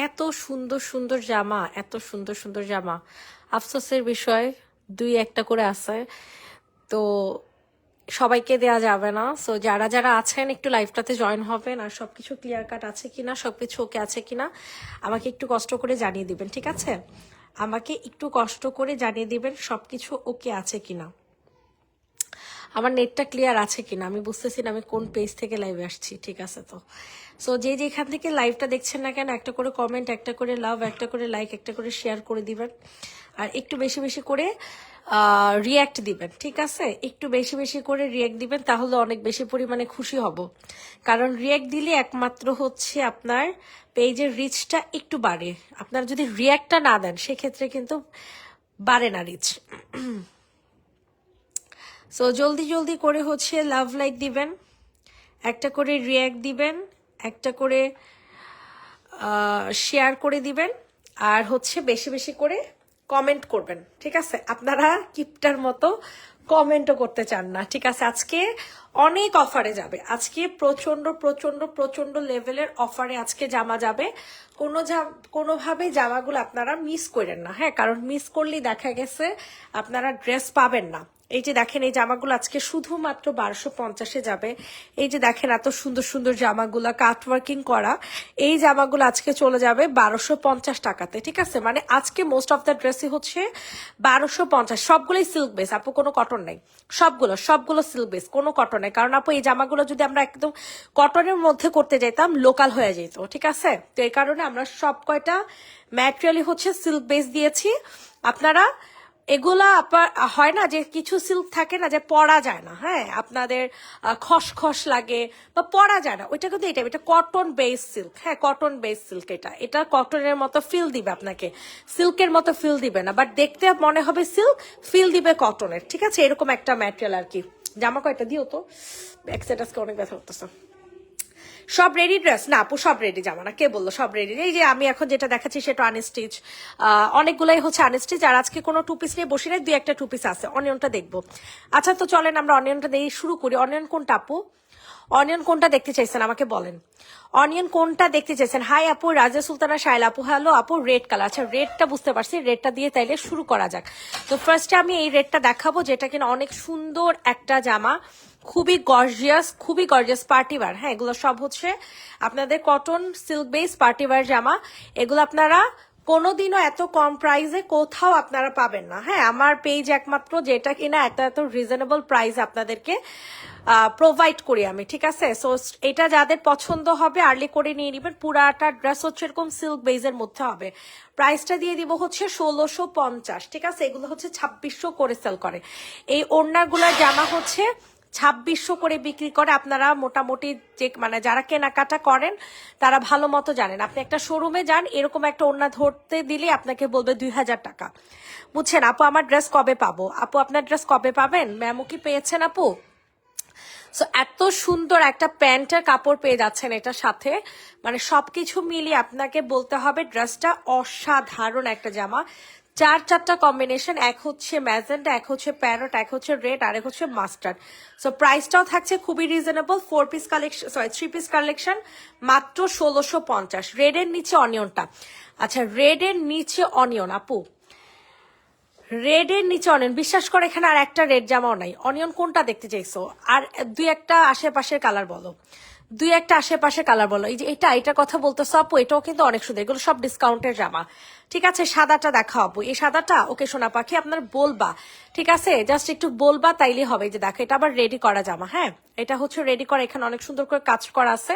এত সুন্দর সুন্দর জামা, এত সুন্দর সুন্দর জামা। আফসোসের বিষয় দুই একটা করে আছে, তো সবাইকে দেয়া যাবে না। সো যারা যারা আছেন একটু লাইভটাতে জয়েন হবেন, আর সবকিছু ক্লিয়ার কাট আছে কিনা, সবকিছু ওকে আছে কিনা আমাকে একটু কষ্ট করে জানিয়ে দিবেন, ঠিক আছে? আমাকে একটু কষ্ট করে জানিয়ে দিবেন সবকিছু ওকে আছে কিনা, আমার নেটটা ক্লিয়ার আছে কিনা। আমি বুঝতেছি না আমি কোন পেজ থেকে লাইভে আসছি, ঠিক আছে? তো সো যে যেখান থেকে লাইভটা দেখছেন না কেন, একটা করে কমেন্ট, একটা করে লাভ, একটা করে লাইক, একটা করে শেয়ার করে দিবেন, আর একটু বেশি বেশি করে রিয়্যাক্ট দিবেন, ঠিক আছে? একটু বেশি বেশি করে রিয়্যাক্ট দিবেন, তাহলে অনেক বেশি পরিমাণে খুশি হব। কারণ রিয়্যাক্ট দিলে একমাত্র হচ্ছে আপনার পেজের রিচটা একটু বাড়ে। আপনারা যদি রিয়্যাক্টটা না দেন সেক্ষেত্রে কিন্তু বাড়ে না রিচ। সো জলদি জলদি করে হচ্ছে লাভ লাইক দিবেন, একটা করে রিয়্যাক্ট দিবেন, একটা করে শেয়ার করে দিবেন, আর হচ্ছে বেশি বেশি করে কমেন্ট করবেন, ঠিক আছে? আপনারা কিপটার মতো কমেন্টও করতে চান না, ঠিক আছে? আজকে অনেক অফারে যাবে, আজকে প্রচন্ড প্রচন্ড প্রচন্ড লেভেলের অফারে আজকে জামা যাবে। কোনোভাবে জামাগুলো আপনারা মিস করেন না, হ্যাঁ? কারণ মিস করলেই দেখা গেছে আপনারা ড্রেস পাবেন না। এই যে দেখেন এই জামাগুলো আজকে শুধুমাত্র 1250-এ যাবে। এই যে দেখেন এত সুন্দর সুন্দর জামাগুলো কাটওয়ার্কিং করা, এই জামাগুলো আজকে চলে যাবে 1250 টাকাতে, ঠিক আছে? মানে আজকে মোস্ট অফ দ্য ড্রেসই হচ্ছে 1250, সবগুলোই সিল্ক বেস আপু, কোনো কটন নাই। সবগুলো সিল্ক বেস, কোনো কটন নাই। কারণ আপু এই জামাগুলো যদি আমরা একদম কটনের মধ্যে করতে যেতাম লোকাল হয়ে যেত, ঠিক আছে? তো এই কারণে আমরা সব কয়টা ম্যাটেরিয়ালই হচ্ছে সিল্ক বেস দিয়েছি। আপনারা এগুলা হয় না যে কিছু সিল্ক থাকে না যে পরা যায় না, হ্যাঁ? আপনাদের খসখস লাগে বা পরা যায় না, ওইটা কিন্তু এটা কটন বেস সিল্ক, হ্যাঁ? কটন বেস সিল্ক, এটা কটনের মতো ফিল দিবে আপনাকে, সিল্কের মতো ফিল দিবে না, বাট দেখতে মনে হবে সিল্ক, ফিল দিবে কটনের, ঠিক আছে? এরকম একটা ম্যাটেরিয়াল আর কি। জামা কয়টা দিও তো, ব্যাক সাইড আজকে অনেক ব্যথা করতেছে। সব রেডি ড্রেস না আপু, সব রেডি জামা না, কে বললো সব রেডি? এই যে আমি এখন যেটা দেখাচ্ছি সেটা আনস্টিচ, অনেকগুলাই হচ্ছে আনস্টিচ, আর আজকে কোনো টু পিস নিয়ে বসে নাই, দুই একটা টু পিস আছে। অনিয়নটা দেখবো। আচ্ছা তো চলেন আমরা অনিয়নটা দিয়ে শুরু করি। অনিয়ন কোনটা আপু? অনিয়ন কোনটা দেখতে চাইছেন আমাকে বলেন, অনিয়ন কোনটা দেখতে চাইছেন? হাই আপু, রাজা সুলতানা শাইলা আপু, হ্যালো আপু। রেড কালার, আচ্ছা রেডটা বুঝতে পারছি, রেডটা দিয়ে তাইলে শুরু করা যাক। তো ফার্স্টে আমি এই রেডটা দেখাবো, যেটা কিনা অনেক সুন্দর একটা জামা, খুবই গর্জিয়াস পার্টিওয়ার, হ্যাঁ? এগুলো সব হচ্ছে আপনাদের কটন সিল্ক বেস পার্টিওয়ার জামা। এগুলো আপনারা কোনোদিনও এত কম প্রাইসে কোথাও আপনারা পাবেন না, হ্যাঁ? আমার পেজ একমাত্র যেটা কিনা এত এত রিজনেবল প্রাইস আপনাদেরকে প্রোভাইড করি আমি, ঠিক আছে? সো এটা যাদের পছন্দ হবে আর্লি করে নিয়ে নেবেন। পুরাটা ড্রেস হচ্ছে এরকম সিল্ক বেজের মধ্যে হবে। প্রাইসটা দিয়ে দিব হচ্ছে 1650, ঠিক আছে? এগুলো হচ্ছে 2600 করে সেল করে। এই ওড়নাগুলোর জামা হচ্ছে 2600 করে বিক্রি করে। আপনারা মোটামুটি যে মানে যারা কেনাকাটা করেন তারা ভালো মতো জানেন। আপনি একটা শোরুমে যান, এরকম একটা ওড়না ধরতে দিলে আপনাকে বলবে 2000 টাকা, বুঝছেন? আপু আমার ড্রেস কবে পাবো? আপু আপনার ড্রেস কবে পাবেন? ম্যামও কি পেয়েছেন আপু? সো এত সুন্দর একটা প্যান্টের কাপড় পেয়ে যাচ্ছেন এটার সাথে, মানে সবকিছু মিলিয়ে আপনাকে বলতে হবে ড্রেসটা অসাধারণ একটা জামা। চারটা কম্বিনেশন, এক হচ্ছে ম্যাজেন্টা, এক হচ্ছে প্যারট, এক হচ্ছে রেড, আর এক হচ্ছে মাস্টার্ড। সো প্রাইসটাও থাকছে খুবই reasonable. 4 piece collection, sorry 3 piece collection, মাত্র 1650। রেডের নিচে অনিয়নটা, আচ্ছা রেডের নিচে অনিয়ন আপু, রেডের নিচে অনিয়ন, বিশ্বাস করে এখানে আর একটা রেড জামাও নাই। অনিয়ন কোনটা দেখতে চাইছো? আর দুই একটা আশেপাশের কালার বলো, এই যে এটার কথা বলতেছো আপু, এটাও কিন্তু অনেক সুন্দর। এগুলো সব ডিসকাউন্টের জামা, ঠিক আছে? সাদাটা দেখাও আপু, এই সাদাটা ওকে সোনা পাখি আপনার বলবা, ঠিক আছে? জাস্ট একটু বলবা তাইলে হবে। এই যে দেখো এটা আবার রেডি করা জামা, হ্যাঁ? এটা হচ্ছে রেডি করা, এখানে অনেক সুন্দর করে কাজ করা আছে।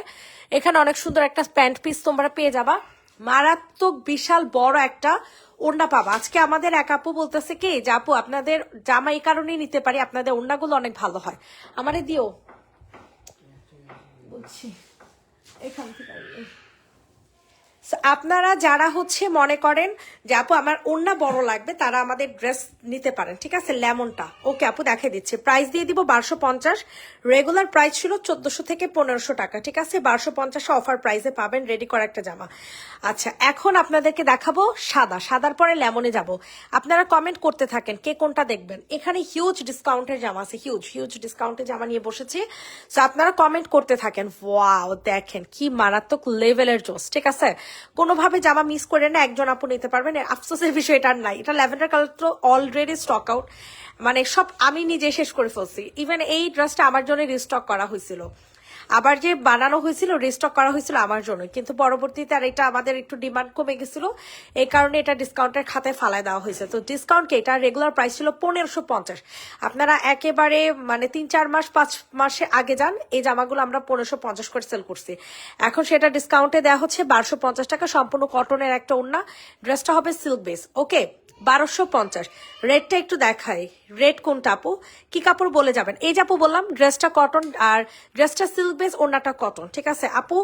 এখানে অনেক সুন্দর একটা প্যান্ট পিস তোমরা পেয়ে যাবা, মারাত্মক বিশাল বড় একটা ওড়না পাবা। আজকে আমাদের এক আপু বলতেছে কি যে আপু আপনাদের জামা এই কারণেই নিতে পারি, আপনাদের ওড়নাগুলো অনেক ভালো হয়, আমারে দিও। বুঝছি, এখান থেকে আপনারা যারা হচ্ছে মনে করেন যে আপু আমার ওড়না বড় লাগবে, তারা আমাদের ড্রেস নিতে পারেন, ঠিক আছে? লেমনটা ওকে আপু দেখে দিচ্ছে, প্রাইস দিয়ে দিব 1250। রেগুলার প্রাইস ছিল 1400 থেকে 1500 টাকা, ঠিক আছে? 1250 অফার প্রাইসে পাবেন রেডি করা একটা জামা। আচ্ছা এখন আপনাদেরকে দেখাবো সাদার পরে লেমনে যাব। আপনারা কমেন্ট করতে থাকেন কে কোনটা দেখবেন। এখানে হিউজ ডিসকাউন্টের জামা আছে, হিউজ ডিসকাউন্টের জামা নিয়ে বসেছি। সো আপনারা কমেন্ট করতে থাকেন। ওয়াও দেখেন কি মারাত্মক লেভেলের জোস, ঠিক আছে? কোনোভাবে জামা মিস করে না একজন আপু নিতে পারবেন, আফসোসের বিষয় এটা আর নাই। এটা ল্যাভেন্ডার কালার তো অলরেডি স্টক আউট, মানে সব আমি নিজে শেষ করে ফেলছি। ইভেন এই ড্রেসটা আমার জন্য রিস্টক করা হয়েছিল, আবার যে বানানো হয়েছিল রিস্টক করা হয়েছিল আমার জন্য, কিন্তু পরবর্তীতে আর এটা আমাদের একটু ডিমান্ড কমে গেছিল, এই কারণে এটা ডিসকাউন্টের খাতায় ফালায় দেওয়া হয়েছে। তো ডিসকাউন্টকে এটা রেগুলার প্রাইস ছিল 1550। আপনারা একেবারে মানে 3-4 মাস 5 মাসে আগে যান, এই জামাগুলো আমরা 1550 করে সেল করছি। এখন সেটা ডিসকাউন্টে দেওয়া হচ্ছে 1250 টাকা, সম্পূর্ণ কটনের একটা ওড়না, ড্রেসটা হবে সিল্ক বেস। ওকে 1250। রেডটা একটু দেখাই, রেড কোনটা আপু, কি কাপড় বলে যাবেন? এই যে আপু বললাম ড্রেসটা কটন আর ড্রেসটা সিল্ক বেস, ওড়নাটা কটন, ঠিক আছে আপু।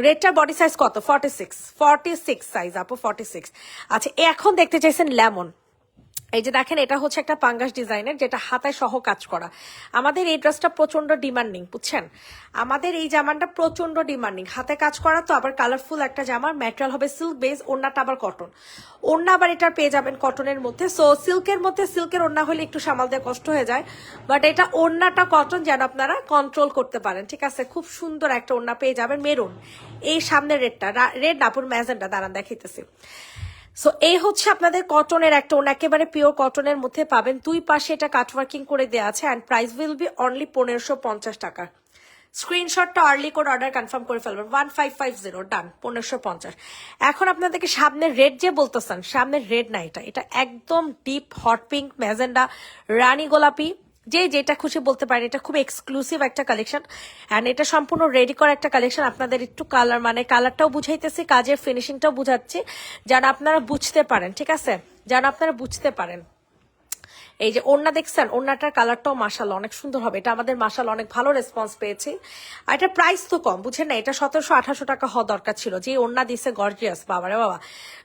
রেডটার বডি সাইজ কত? 46 সাইজ আপু, 46। আচ্ছা এখন দেখতে চাইছেন লেমন, এই যে দেখেন এটা হচ্ছে একটা পাঙ্গাস ডিজাইনের, যেটা হাতায় সহ কাজ করা। আমাদের এই ড্রেসটা প্রচন্ড ডিমান্ডিং, বুঝছেন, আমাদের এই জামাটা প্রচন্ড ডিমান্ডিং, হাতে কাজ করা তো, আবার কালারফুল একটা জামার, ম্যাটেরিয়াল হবে সিল্ক বেস, ওড়নাটা আবার কটন, ওড়না আবার এটা পেয়ে যাবেন কটনের মধ্যে। সো সিল্কের মধ্যে সিল্কের ওড়না হলে একটু সামাল দিয়ে কষ্ট হয়ে যায়, বাট এটা ওড়নাটা কটন যেন আপনারা কন্ট্রোল করতে পারেন, ঠিক আছে। খুব সুন্দর একটা ওড়না পেয়ে যাবেন মেরুন, এই সামনের রেডটা, রেড নাপুর ম্যাজেন্টা, দাঁড়ান দেখাইতেছি। সো এই হচ্ছে আপনাদের কটনের একটা ওড়না, একেবারে পিওর কটনের মধ্যে পাবেন, দুই পাশে এটা কাটওয়ার্কিং করে দেওয়া আছে, and price will be only 1550 টাকা। স্ক্রিনশটটা আর্লি কোড অর্ডার কনফার্ম করে ফেলবেন, 1550 ডান, 1550। এখন আপনাদেরকে সামনের রেড যে বলতেছেন, সামনের রেড না, এটা এটা একদম ডিপ হট পিঙ্ক, ম্যাজেন্ডা, রানী গোলাপি, যে যেটা খুশি বলতে পারেন, এটা খুব এক্সক্লুসিভ একটা কালেকশন, অ্যান্ড এটা সম্পূর্ণ রেডি করা একটা কালেকশন। আপনাদের একটু কালার মানে কালারটাও বুঝাইতেছি, কাজের ফিনিশিংটাও বুঝাচ্ছি, যেন আপনারা বুঝতে পারেন, ঠিক আছে, যেন আপনারা বুঝতে পারেন। এই যে ওড়না দেখছেন, ওড়নাটার কালারটাও মাশাআল্লাহ অনেক সুন্দর হবে, এটা আমাদের মাশাআল্লাহ অনেক ভালো রেসপন্স পেয়েছি। আর এটা প্রাইস তো কম, বুঝছেন না, এটা 1700-1800 টাকা হওয়া দরকার ছিল, যে ওড়না দিছে গর্জিয়াস, বাবারে বাবা,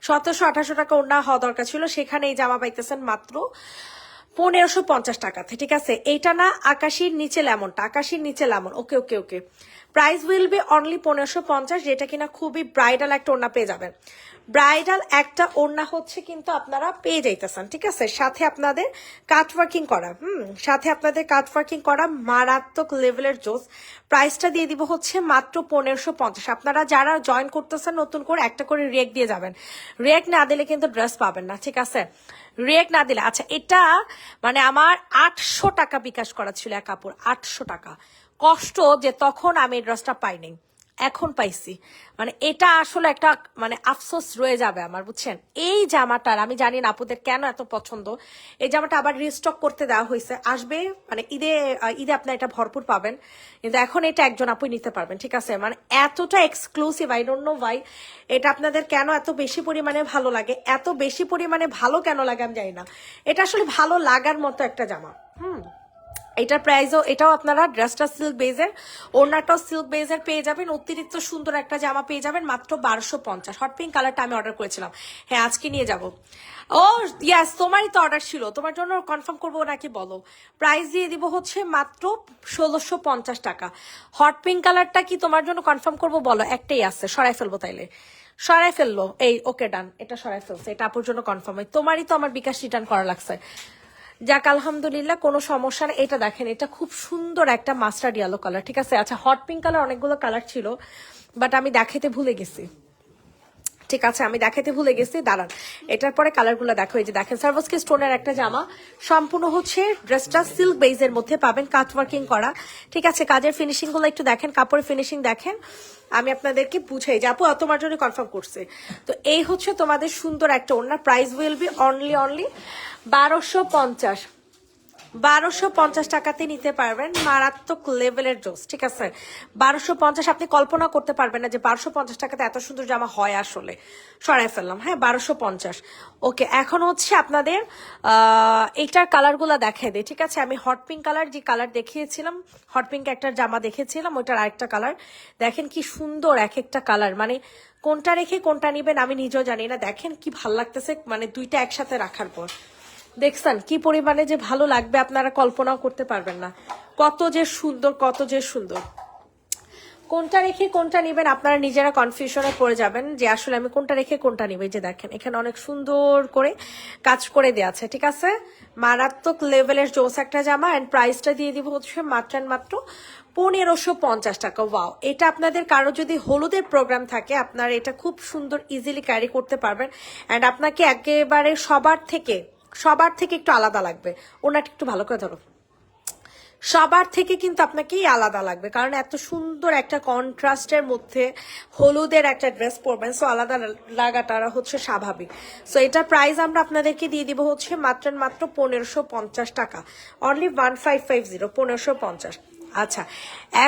1700-1800 টাকা ওড়না হওয়া দরকার ছিল, সেখানে এই জামা পাইতেছেন মাত্র 1550 টাকাতে, ঠিক আছে। এইটা না আকাশির নিচে লেমনটা, আকাশির নিচে lemon, okay okay okay. Price will be only 1550, যেটা কিনা খুবই ব্রাইডাল একটা ওড়না পেয়ে যাবেন, ব্রাইডাল একটা ওড়না হচ্ছে কিন্তু আপনারা পেয়ে যাইতেছেন, ঠিক আছে। সাথে আপনাদের কাটওয়ার্কিং করা, সাথে আপনাদের কাটওয়ার্কিং করা মারাত্মক লেভেলের জোস। প্রাইসটা দিয়ে দিব হচ্ছে মাত্র 1550। আপনারা যারা জয়েন করতেছেন নতুন করে একটা করে রিয়েক্ট দিয়ে যাবেন, রিয়েক্ট না দিলে কিন্তু ড্রেস পাবেন না, ঠিক আছে, রিয়েক্ট না দিলে। আচ্ছা এটা মানে আমার 800 টাকা বিকাশ করা ছিল এক কাপড়, 800 টাকা। কষ্ট যে তখন আমি এই ড্রেসটা পাইনি, এখন পাইছি, মানে এটা আসলে একটা মানে আফসোস রয়ে যাবে আমার, বুঝছেন। এই জামাটার আমি জানি না আপুদের কেন এত পছন্দ, এই জামাটা আবার রিস্টক করতে দেওয়া হয়েছে, আসবে মানে ঈদে, ঈদে আপনার এটা ভরপুর পাবেন, কিন্তু এখন এটা একজন আপুই নিতে পারবেন, ঠিক আছে। মানে এতটা exclusive, I don't know Y, এটা আপনাদের কেন এত বেশি পরিমাণে ভালো লাগে, এত বেশি পরিমাণে ভালো কেন লাগে আমি জানি না, এটা আসলে ভালো লাগার মতো একটা জামা। এটার প্রাইসও, এটাও আপনারা ড্রেসটা সিল্ক বেজের, ওড়নাটাও সিল্ক বেজের পেয়ে যাবেন, অতিরিক্ত সুন্দর একটা জামা পেয়ে যাবেন মাত্র 1250। হট পিঙ্ক কালারটা আমি অর্ডার করেছিলাম, হ্যাঁ আজকে নিয়ে যাব। ও ইয়াস, তোমারই তো অর্ডার ছিল, তোমার জন্য কনফার্ম করবো নাকি বলো। প্রাইস দিয়ে দিব হচ্ছে মাত্র 1650 টাকা। হট পিঙ্ক কালারটা কি তোমার জন্য কনফার্ম করবো বলো, একটাই আছে, সরাই ফেলবো তাইলে, সরাই ফেললো, এই ওকে ডান, এটা সরাই ফেলছে, এটা আপুর জন্য কনফার্ম। তোমারই তো আমার বিকাশ রিটার্ন করা লাগছে, যাক আলহামদুলিল্লাহ, কোনো সমস্যা নেই। এটা দেখেন, এটা খুব সুন্দর একটা মাস্টার্ড ইয়েলো কালার, ঠিক আছে। আচ্ছা হট পিঙ্ক কালার অনেকগুলো কালার ছিল, বাট আমি দেখাতে ভুলে গেছি, ঠিক আছে, আমি দেখাতে ভুলে গেছি, দাঁড়ান এটার পরে কালারগুলো দেখো। এই যে দেখেন সার্ভাসকি স্টোনের একটা জামা, সম্পূর্ণ হচ্ছে ড্রেসটা সিল্ক বেজের মধ্যে পাবেন, কাটওয়ার্কিং করা, ঠিক আছে। কাজের ফিনিশিং গুলো একটু দেখেন, কাপড়ের ফিনিশিং দেখেন, আমি আপনাদেরকে বুঝাই যে আপু তোমার জন্য কনফার্ম করছে। তো এই হচ্ছে তোমাদের সুন্দর একটা ওড়না, প্রাইস উইল বি অনলি 1250। 1250 টাকাতে নিতে পারবেন, মারাত্মক লেভেলের জোস, ঠিক আছে। 1250 আপনি কল্পনা করতে পারবেন না যে 1250 টাকাতে এত সুন্দর জামা হয় আসলে, সরাই ফেললাম, হ্যাঁ 1250। ওকে এখন হচ্ছে আপনাদের এইটার কালারগুলো দেখাই দিই, ঠিক আছে। আমি হট পিঙ্ক কালার যে কালার দেখিয়েছিলাম, হট পিঙ্ক একটা জামা দেখেছিলাম, ওইটার আরেকটা কালার দেখেন কি সুন্দর, এক একটা কালার, মানে কোনটা রেখে কোনটা নিবেন আমি নিজেও জানি না। দেখেন কি ভাল লাগতেছে, মানে দুইটা একসাথে রাখার পর দেখছেন কি পরিমাণে যে ভালো লাগবে, আপনারা কল্পনাও করতে পারবেন না, কত যে সুন্দর, কত যে সুন্দর, কোনটা রেখে কোনটা নেবেন আপনারা নিজেরা কনফিউশনে পড়ে যাবেন যে আসলে আমি কোনটা রেখে কোনটা নিব। যে দেখেন এখানে অনেক সুন্দর করে কাজ করে দেওয়া আছে, ঠিক আছে, মারাত্মক লেভেলের জোস একটা জামা। এন্ড প্রাইসটা দিয়ে দিব হচ্ছে মাত্র 1550 টাকা। ওয়াও, এটা আপনাদের কারো যদি হলুদের প্রোগ্রাম থাকে আপনারা এটা খুব সুন্দর ইজিলি ক্যারি করতে পারবেন। অ্যান্ড আপনাকে একেবারে সবার থেকে একটু আলাদা লাগবে। ওনাটা একটু ভালো করে ধরো, সবার থেকে কিন্তু আপনাকেই আলাদা লাগবে, কারণ এত সুন্দর একটা কন্ট্রাস্টের মধ্যে হলুদের একটা ড্রেস পরবেন, সো আলাদা লাগাটা হচ্ছে স্বাভাবিক। সো এটা প্রাইস আমরা আপনাদেরকে দিয়ে দিব হচ্ছে মাত্র 1550 টাকা, অনলি 1550, 1550। আচ্ছা,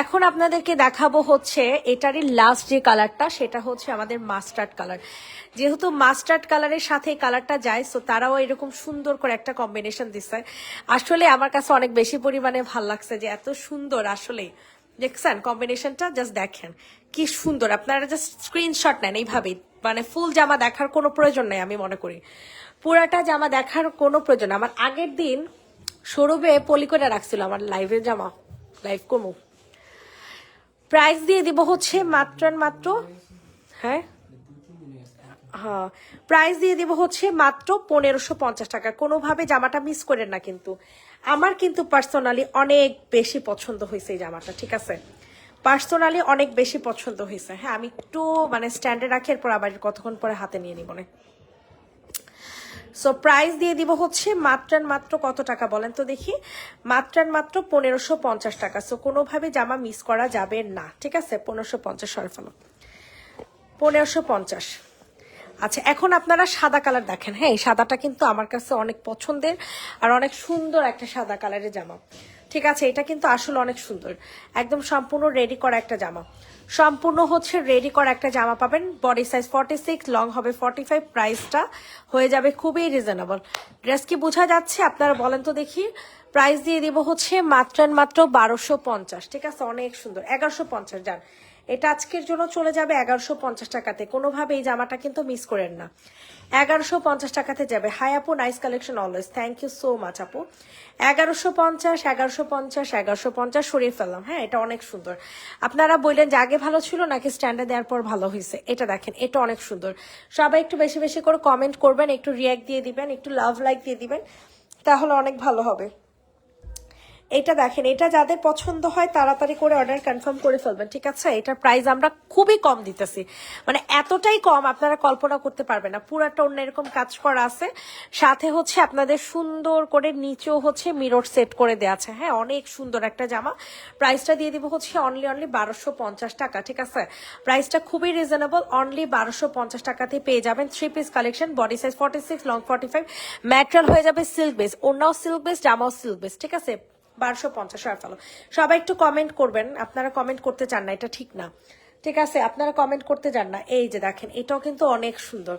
এখন আপনাদেরকে দেখাবো হচ্ছে এটারই লাস্ট যে কালারটা, সেটা হচ্ছে আমাদের মাস্টার্ড কালার। যেহেতু মাস্টার্ড কালারের সাথে কালারটা যায়, সো তারাও এরকম সুন্দর করে একটা কম্বিনেশন দিচ্ছে। আসলে আমার কাছে অনেক বেশি পরিমাণে ভাল লাগছে যে এত সুন্দর, আসলে দেখছেন কম্বিনেশনটা, জাস্ট দেখেন কি সুন্দর। আপনারা জাস্ট স্ক্রিনশট নেন এইভাবেই, মানে ফুল জামা দেখার কোনো প্রয়োজন নেই। আমি মনে করি পুরাটা জামা দেখার কোনো প্রয়োজন। আমার আগের দিন সৌরভে পলি করে রাখছিল আমার লাইভের জামা, লাইভ কমু। প্রাইস দিয়ে দিব হচ্ছে মাত্র হ্যাঁ হ্যাঁ, প্রাইস দিয়ে দিব হচ্ছে মাত্র 1550 টাকা। কোনোভাবে জামাটা মিস করেন না, কিন্তু আমার কিন্তু পার্সোনালি অনেক বেশি পছন্দ হয়েছে এই জামাটা, ঠিক আছে, পার্সোনালি অনেক বেশি পছন্দ হয়েছে। হ্যাঁ, আমি একটু মানে স্ট্যান্ডে রাখি, এরপর আবার কতক্ষণ পরে হাতে নিয়ে নিব না। সো প্রাইস দিয়ে দিব হচ্ছে মাত্র কত টাকা বলেন তো দেখি, মাত্র 1550 টাকা। সো কোনোভাবে জামা মিস করা যাবে না, ঠিক আছে, 1550 সরে ফেলো, 1550। আচ্ছা, এখন আপনারা সাদা কালার দেখেন। হ্যাঁ, এই সাদাটা কিন্তু আমার কাছে অনেক পছন্দের আর অনেক সুন্দর একটা সাদা কালারের জামা, ঠিক আছে। এটা কিন্তু আসলে অনেক সুন্দর, একদম সম্পূর্ণ রেডি করা একটা জামা, সম্পূর্ণ হচ্ছে রেডি করা একটা জামা পাবেন। বডি সাইজ 46, লং হবে 45। প্রাইসটা হয়ে যাবে খুবই রিজনেবল। ড্রেস কি বোঝা যাচ্ছে আপনারা বলেন তো দেখি। প্রাইস দিয়ে দিব হচ্ছে মাত্র 1250, ঠিক আছে, অনেক সুন্দর। 1150 যান, এটা আজকের জন্য চলে যাবে 1150 টাকাতে। কোনোভাবে এই জামাটা কিন্তু মিস করেন না, 1150 টাকাতে যাবে। হাই আপু, nice collection always, thank you so much আপু। 1150 সরিয়ে ফেললাম। হ্যাঁ, এটা অনেক সুন্দর। আপনারা বললেন যে আগে ভালো ছিল নাকি স্ট্যান্ডে দেওয়ার পর ভালো হয়েছে। এটা দেখেন, এটা অনেক সুন্দর। সবাই একটু বেশি বেশি করে কমেন্ট করবেন, একটু রিয়াক্ট দিয়ে দিবেন, একটু লাভ লাইক দিয়ে দিবেন, তাহলে অনেক ভালো হবে। এটা দেখেন, এটা যাদের পছন্দ হয় তাড়াতাড়ি করে অর্ডার কনফার্ম করে ফেলবেন, ঠিক আছে। এটার প্রাইস আমরা খুবই কম দিতেছি, মানে এতটাই কম আপনারা কল্পনা করতে পারবেন না। পুরাটা অন্য এরকম কাজ করা আছে, সাথে হচ্ছে আপনাদের সুন্দর করে নিচেও হচ্ছে মিরর সেট করে দেওয়া আছে। হ্যাঁ, অনেক সুন্দর একটা জামা। প্রাইসটা দিয়ে দিব হচ্ছে অনলি 1250 টাকা, ঠিক আছে। প্রাইসটা খুবই রিজনেবল, অনলি 1250 টাকাতে পেয়ে যাবেন। 3 piece collection, body size 46, long 45। Material হয়ে যাবে সিল্ক বেস, ওনাও সিল্ক বেস, জামাও সিল্ক বেস, ঠিক আছে। 1250 আর ফেলো। সবাই একটু কমেন্ট করবেন, আপনারা কমেন্ট করতে চান না, এটা ঠিক না, ঠিক আছে, আপনারা কমেন্ট করতে চান না। এই যে দেখেন, এটাও কিন্তু অনেক সুন্দর,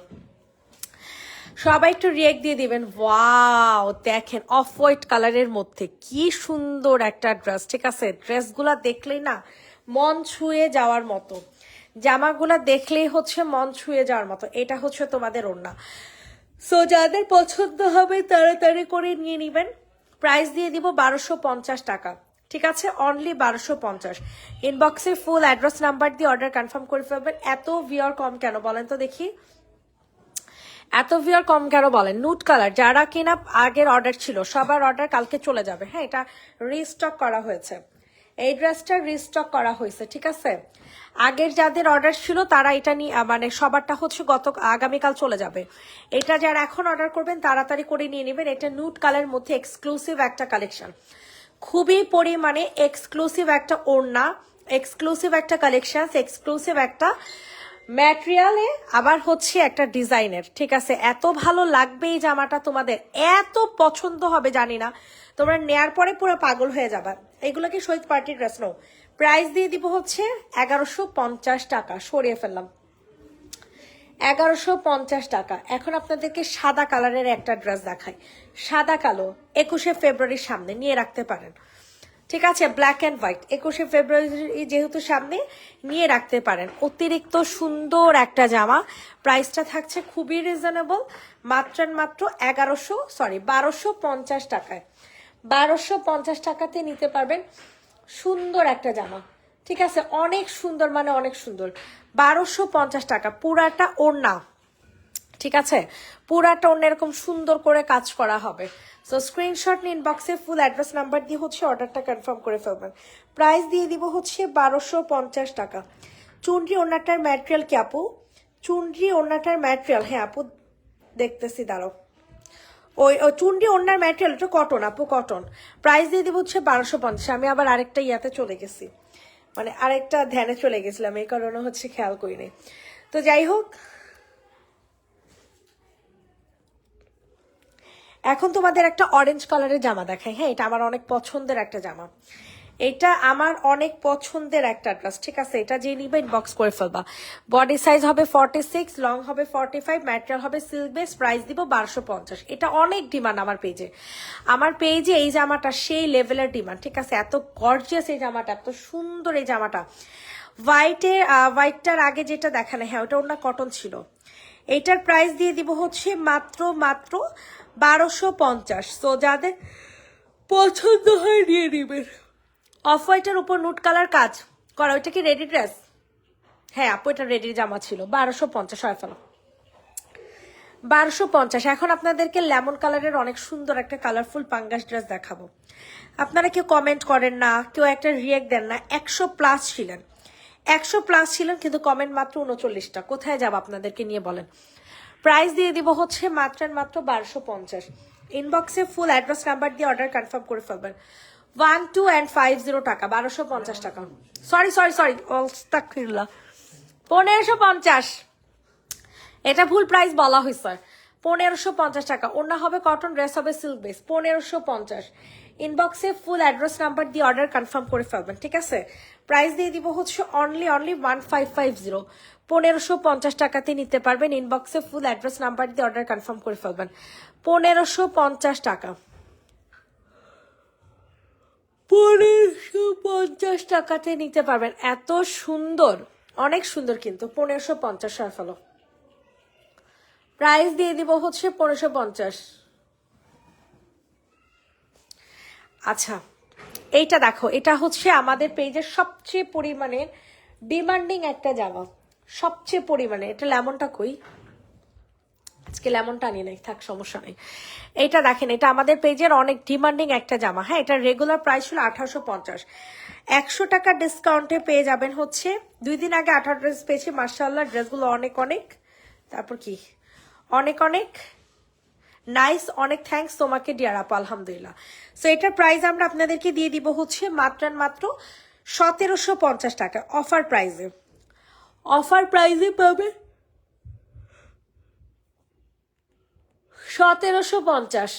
সবাই একটু রিয়েক্ট দিয়ে দিবেন। ওয়াও, দেখেন অফ হোয়াইট কালারের মধ্যে কি সুন্দর একটা ড্রেস, ঠিক আছে। ড্রেসগুলা দেখলেই না মন ছুঁয়ে যাওয়ার মতো, জামাগুলা দেখলেই হচ্ছে মন ছুঁয়ে যাওয়ার মতো। এটা হচ্ছে তোমাদের ওড়না। সো যাদের পছন্দ হবে তাড়াতাড়ি করে নিয়ে নিবেন। প্রাইস দিয়ে দিব 1250 টাকা, ঠিক আছে, অনলি 1250। ইনবক্সে ফুল অ্যাড্রেস নাম্বার দিয়ে অর্ডার কনফার্ম করে ফেলবেন। এত ভিউয়ার কম কেন বলেন তো দেখি, এত ভিউয়ার কম কেন বলেন। নুট কালার, যারা কিনা আগের অর্ডার ছিল সবার অর্ডার কালকে চলে যাবে। হ্যাঁ, এটা রিস্টক করা হয়েছে, এই ড্রেসটা রিস্টক করা হয়েছে, ঠিক আছে। আগের যাদের অর্ডার ছিল তারা এটা নিয়ে মানে সবারটা হচ্ছে আগামীকাল চলে যাবে। এটা যারা এখন অর্ডার করবেন তাড়াতাড়ি করে নিয়ে নেবেন। এটা নুট কালারের মধ্যে এক্সক্লুসিভ একটা কালেকশন, খুবই পরিমাণে এক্সক্লুসিভ একটা ওড়না, এক্সক্লুসিভ একটা কালেকশন, এক্সক্লুসিভ একটা ম্যাটেরিয়ালে, আবার হচ্ছে একটা ডিজাইনের, ঠিক আছে। এত ভালো লাগবে এই জামাটা, তোমাদের এত পছন্দ হবে জানি না, তোমরা নেয়ার পরে পুরো পাগল হয়ে যাবে। এগুলো কি শহীদ পার্টির ড্রেস নো। প্রাইস দিয়ে দিব হচ্ছে 1150 টাকা, সরিয়ে ফেললাম, 1150 টাকা। এখন আপনাদেরকে সাদা কালারের একটা ড্রেস দেখাই, সাদা কালো, 21শে ফেব্রুয়ারির সামনে নিয়ে রাখতে পারেন, ঠিক আছে। ব্ল্যাক অ্যান্ড হোয়াইট, 21শে ফেব্রুয়ারি যেহেতু সামনে, নিয়ে রাখতে পারেন। অতিরিক্ত সুন্দর একটা জামা। প্রাইসটা থাকছে খুবই রিজনেবল, মাত্র 1250 টাকায়, 1250 টাকাতে নিতে পারবেন সুন্দর একটা জামা। ঠিক আছে, অনেক সুন্দর, মানে অনেক সুন্দর। 1250 টাকা পুরাটা ওড়না, ঠিক আছে, পুরাটা ওড়না এরকম সুন্দর করে কাজ করা হবে। সো স্ক্রিনশট নিন, ইনবক্সে ফুল অ্যাড্রেস নাম্বার দিয়ে হচ্ছে অর্ডারটা কনফার্ম করে ফেলবেন। প্রাইস দিয়ে দিব হচ্ছে 1250 টাকা। চুনরি ওড়নাটার ম্যাটেরিয়াল কি আপু? চুনরি ওড়নাটার ম্যাটেরিয়াল, হ্যাঁ আপু দেখতেছি, দাঁড়াও। ওই চুনরি ওড়নার ম্যাটেরিয়াল, এটা কটন আপু, কটন। প্রাইস দিয়ে দিব হচ্ছে 1250। আমি আবার আরেকটা ইয়াতে চলে গেছি, মানে আরেকটা ধ্যানে চলে গেছিলাম, এই কারণে হচ্ছে খেয়াল করিনি। তো যাই হোক, এখন তোমাদের একটা অরেঞ্জ কালারের জামা দেখাই। হ্যাঁ, এটা আমার অনেক পছন্দের একটা জামা, এটা আমার অনেক পছন্দের একটা ড্রেস, ঠিক আছে। এটা যে নিবে ইনবক্স করে ফেলবা। বডি সাইজ হবে 46, লং হবে 45, ম্যাটেরিয়াল হবে সিল্ক বেস। প্রাইস দিব 1250। এটা অনেক ডিমান্ড আমার পেজে। আমার পেজে এই জামাটা সেই লেভেলের ডিমান্ড, ঠিক আছে। এত গর্জিয়াস এই জামাটা, এত সুন্দর এই জামাটা। হোয়াইটটার আগে যেটা দেখালে, হ্যাঁ ওটা ওনার কটন ছিল। এইটার প্রাইস দিয়ে দিব হচ্ছে মাত্র 1250। তো যাদের পছন্দ হয় নিয়ে নিবেন। অফ হোয়াইটের উপর নুট কালার কাজ করা, ওইটা কি রেডি ড্রেস? হ্যাঁ আপু, এটা রেডি জামা ছিল। 1250 হয় ফেলো, 1250। এখন আপনাদেরকে লেমন কালারের অনেক সুন্দর একটা কালারফুল পাঙ্গাস ড্রেস দেখাবো। আপনারা কেউ কমেন্ট করেন না, কেউ একটা রিয়েক্ট দেন না। 100+ ছিলেন, 100+ ছিলেন, কিন্তু কমেন্ট মাত্র 39টা। কোথায় যাব আপনাদেরকে নিয়ে বলেন? প্রাইস দিয়ে দিব হচ্ছে মাত্র 1250। ইনবক্সে ফুল অ্যাড্রেস নাম্বার দিয়ে অর্ডার কনফার্ম করে ফেলবেন। 1250 টাকা, 1250 টাকা। Sorry sorry sorry, 1550। এটা ভুল প্রাইস বলা হয়েছে, 1550 টাকা। ওড়না হবে কটন, ড্রেস হবে সিল্ক বেস। 1550। ইনবক্সে ফুল অ্যাড্রেস নাম্বার দিয়ে অর্ডার কনফার্ম করে ফেলবেন, ঠিক আছে। প্রাইস দিয়ে দিব হচ্ছে অনলি 1550। 1550 টাকাতে নিতে পারবেন। ইনবক্সে ফুল অ্যাড্রেস নাম্বার দিয়ে অর্ডার কনফার্ম করে ফেলবেন। 1550 টাকা, 1550 টাকাতে নিতে পারবেন। এত সুন্দর, অনেক সুন্দর, কিন্তু 1550 হয় ফেলো। প্রাইস দিয়ে দিব হচ্ছে 1550। আচ্ছা, এইটা দেখো, এটা হচ্ছে আমাদের পেজের সবচেয়ে পরিমাণে ডিমান্ডিং একটা জামা, সবচেয়ে পরিমাণে। এটা লেমনটা কই? আজকে লেমনটা আনি নাই, থাক সমস্যা নেই। এটা দেখেন, এটা আমাদের পেজের অনেক ডিমান্ডিং একটা জামা। হ্যাঁ, এটা রেগুলার প্রাইস ছিল 1850। 100 টাকা ডিসকাউন্টে পেয়ে যাবেন হচ্ছে। 2 দিন আগে 18 ড্রেস পেয়েছি, মার্শাল্লাহ ড্রেসগুলো অনেক অনেক, তারপর কি অনেক অনেক নাইস। অনেক থ্যাঙ্কস তোমাকে ডিয়ার আপু, আলহামদুলিল্লাহ। সো এটার প্রাইস আমরা আপনাদেরকে দিয়ে দিব হচ্ছে মাত্র 1750 টাকা। অফার প্রাইসে, অফার প্রাইসে পাবে 1750।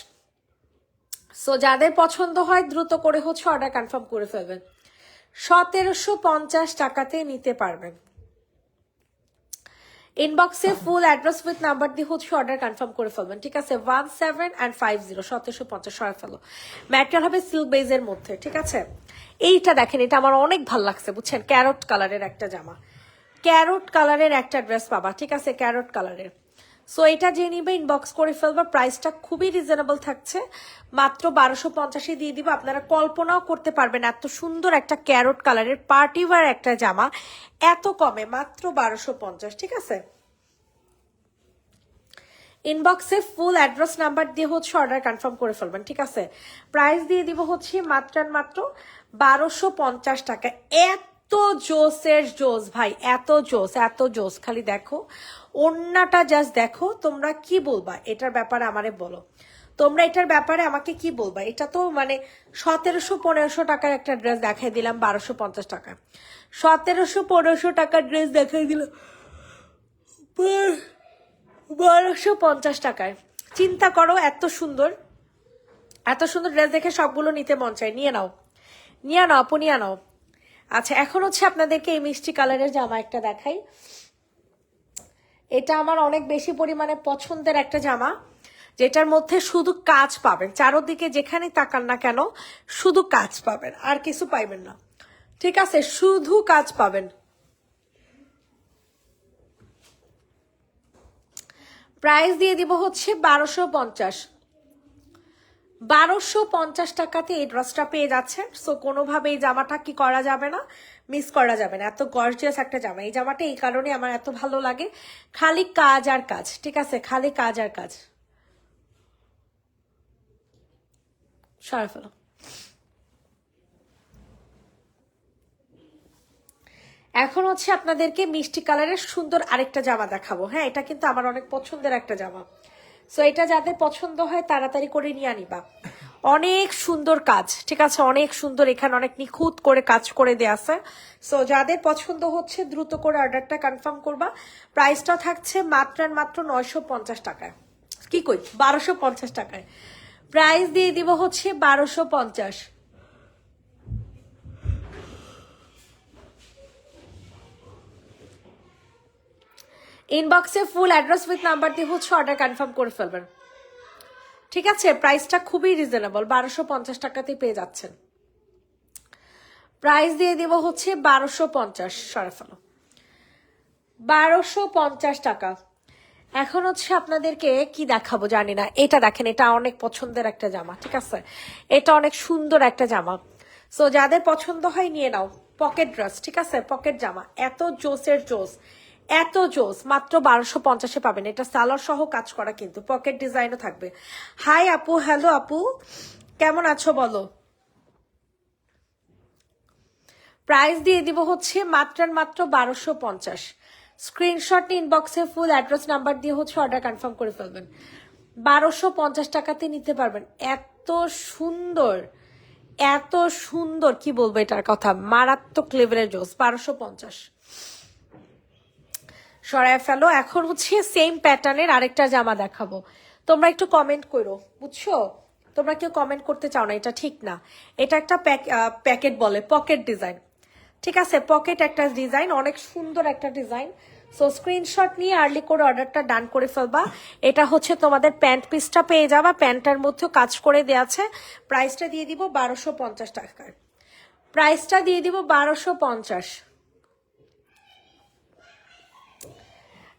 সো যাদের পছন্দ হয় দ্রুত করে হচ্ছে অর্ডার কনফার্ম করে ফেলবেন। 1750 টাকাতে নিতে পারবেন। ইনবক্সে ফুল অ্যাড্রেস উইথ নাম্বার দিয়ে হচ্ছে অর্ডার কনফার্ম করে ফেলবেন, ঠিক আছে। 1750, 1750 সরাই ফেলো। ম্যাটেরিয়াল হবে সিল্ক বেজের মধ্যে, ঠিক আছে। এইটা দেখেন, এটা আমার অনেক ভালো লাগছে, বুঝছেন। ক্যারট কালারের একটা জামা, ক্যারট কালারের একটা ড্রেস পাবা, ঠিক আছে, ক্যারট কালারের। সো এটা যে নিবে ইনবক্স করে ফেলবা। প্রাইসটা খুবই রিজনেবল থাকছে, মাত্র 1250 দিয়ে দিব। আপনারা কল্পনাও করতে পারবেন এত সুন্দর একটা ক্যারট কালারের পার্টি ওয়্যার একটা জামা এত কমে, মাত্র 1250, ঠিক আছে। ইনবক্সে ফুল অ্যাড্রেস নাম্বার দিয়ে হচ্ছে অর্ডার কনফার্ম করে ফেলবেন, ঠিক আছে। প্রাইস দিয়ে দিব হচ্ছে মাত্র 1250 টাকা। এত জোসের জোস ভাই, এত জোস, এত জোস। খালি দেখো ওড়নাটা, জাস্ট দেখো। তোমরা কি বলবা এটার ব্যাপারে আমারে বলো, তোমরা এটার ব্যাপারে আমাকে কি বলবা? এটা তো মানে 1700-1500 টাকার একটা ড্রেস দেখাই দিলাম 1250 টাকা। 1700-1500 টাকার ড্রেস দেখাই দিলাম 1250 টাকায়। চিন্তা করো, এত সুন্দর, এত সুন্দর ড্রেস দেখে সবগুলো নিতে মন চায়। নিয়ে নাও, নিয়ে নাও আপু, নিয়ে নাও। আচ্ছা, এখন হচ্ছে আপনাদেরকে এই মিষ্টি কালারের জামা একটা দেখাই। এটা আমার অনেক বেশি পরিমাণে পছন্দের একটা জামা, যেটার মধ্যে শুধু কাজ পাবেন। চারোদিকে যেখানে তাকান না কেন শুধু কাজ পাবেন, আর কিছু পাইবেন না, ঠিক আছে, শুধু কাজ পাবেন। প্রাইস দিয়ে দিব হচ্ছে 1250। 1250 টাকাতে এই ড্রেসটা পেয়ে যাচ্ছেন। সো কোনোভাবে এই জামাটা কি করা যাবে না, মিস করা যাবে না। এত গর্জিয়াস একটা জামা, এই জামাটা এই কারণে আমার এত ভালো লাগে, খালি কাজ আর কাজ, ঠিক আছে, খালি কাজ আর কাজ। সরে ফেলো। এখন হচ্ছে আপনাদেরকে মিষ্টি কালারের সুন্দর আরেকটা জামা দেখাবো। হ্যাঁ, এটা কিন্তু আমার অনেক পছন্দের একটা জামা। সো এটা যাদের পছন্দ হয় তাড়াতাড়ি করে নিয়ে আনিবা। অনেক সুন্দর কাজ, ঠিক আছে, অনেক সুন্দর, এখানে অনেক নিখুঁত করে কাজ করে দেয়া আছে। সো যাদের পছন্দ হচ্ছে দ্রুত করে অর্ডারটা কনফার্ম করবা। প্রাইসটা থাকছে মাত্র 950 টাকায়। কি কই, 1250 টাকায় প্রাইস দিয়ে দিব হচ্ছে 1250। ইনবক্সে ফুল অ্যাড্রেস উইথ নাম্বার দিয়ে হচ্ছে অর্ডার কনফার্ম করে ফেলবেন, ঠিক আছে। প্রাইসটা খুবই রিজনেবল, 1250 টাকাতেই পেয়ে যাচ্ছেন। প্রাইস দিয়ে দিব হচ্ছে 1250। সরে ফেলো, 1250 টাকা। এখন হচ্ছে আপনাদেরকে কি দেখাবো জানি না, এটা দেখেন, এটা অনেক পছন্দের একটা জামা, ঠিক আছে, এটা অনেক সুন্দর একটা জামা। সো যাদের পছন্দ হয় নিয়ে নাও। পকেট ড্রেস, ঠিক আছে, পকেট জামা, এত জোসের জোস, এত জোস, মাত্র 1250-এ পাবেন। এটা সালোয়ার সহ কাজ করা, কিন্তু পকেট ডিজাইনও থাকবে। হাই আপু, হ্যালো আপু, কেমন আছো বলো। প্রাইস দিয়ে দিব হচ্ছে মাত্র 1250। স্ক্রিনশট ইনবক্সে ফুল অ্যাড্রেস নাম্বার দিয়ে হচ্ছে অর্ডার কনফার্ম করে ফেলবেন। 1250 টাকাতে নিতে পারবেন। এত সুন্দর, এত সুন্দর, কি বলবো এটার কথা, মারাত্মক লেভেলের জোস। 1250 সরায় ফেলো। এখন হচ্ছে সেম প্যাটার্নের আরেকটা জামা দেখাবো, তোমরা একটু কমেন্ট করো, বুঝছো, তোমরা কেউ কমেন্ট করতে চাও না, এটা ঠিক না। এটা একটা প্যাকেট বলে, পকেট ডিজাইন, ঠিক আছে, পকেট একটা ডিজাইন, অনেক সুন্দর একটা ডিজাইন। সো স্ক্রিনশট নিয়ে আর্লি করে অর্ডারটা ডান করে ফেলবা। এটা হচ্ছে তোমাদের প্যান্ট পিসটা পেয়ে যাবা, প্যান্টটার মধ্যেও কাজ করে দেওয়া আছে। প্রাইসটা দিয়ে দিব 1250 টাকার, প্রাইসটা দিয়ে দিব 1250।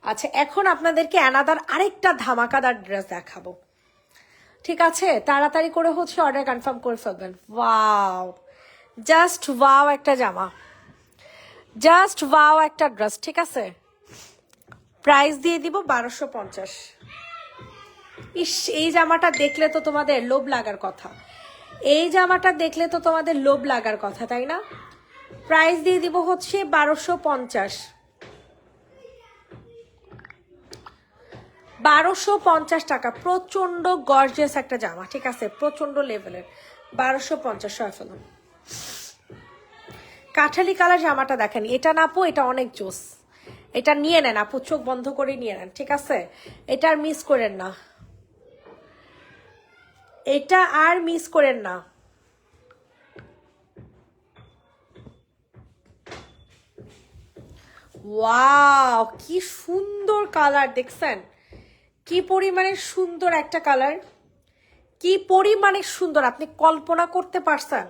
আচ্ছা, এখন আপনাদেরকে অ্যানাদার আরেকটা ধামাকাদার ড্রেস দেখাবো, ঠিক আছে, তাড়াতাড়ি করে হচ্ছে অর্ডার কনফার্ম করে ফেলবেন। ওয়াও, জাস্ট ওয়াও একটা জামা, জাস্ট ওয়াও একটা ড্রেস, ঠিক আছে। প্রাইস দিয়ে দিব 1250। ইস, এই জামাটা দেখলে তো তোমাদের লোভ লাগার কথা, এই জামাটা দেখলে তো তোমাদের লোভ লাগার কথা, তাই না। প্রাইস দিয়ে দিব হচ্ছে 1250। 1250 টাকা, প্রচন্ড গর্জিয়াস একটা জামা, ঠিক আছে, প্রচন্ড লেভেলের। 1250 সফল। কাঠালি কালার জামাটা দেখেন, এটা না আপু, এটা অনেক জোস, এটা নিয়ে নেন আপু, চোখ বন্ধ করে নিয়ে নেন, ঠিক আছে, এটা আর মিস করেন না, এটা আর মিস করেন না। ওয়াও, কি সুন্দর কালার দেখছেন, কি পরিমাণে সুন্দর একটা কালার, কি পরিমাণে সুন্দর, আপনি কল্পনা করতে পারছেন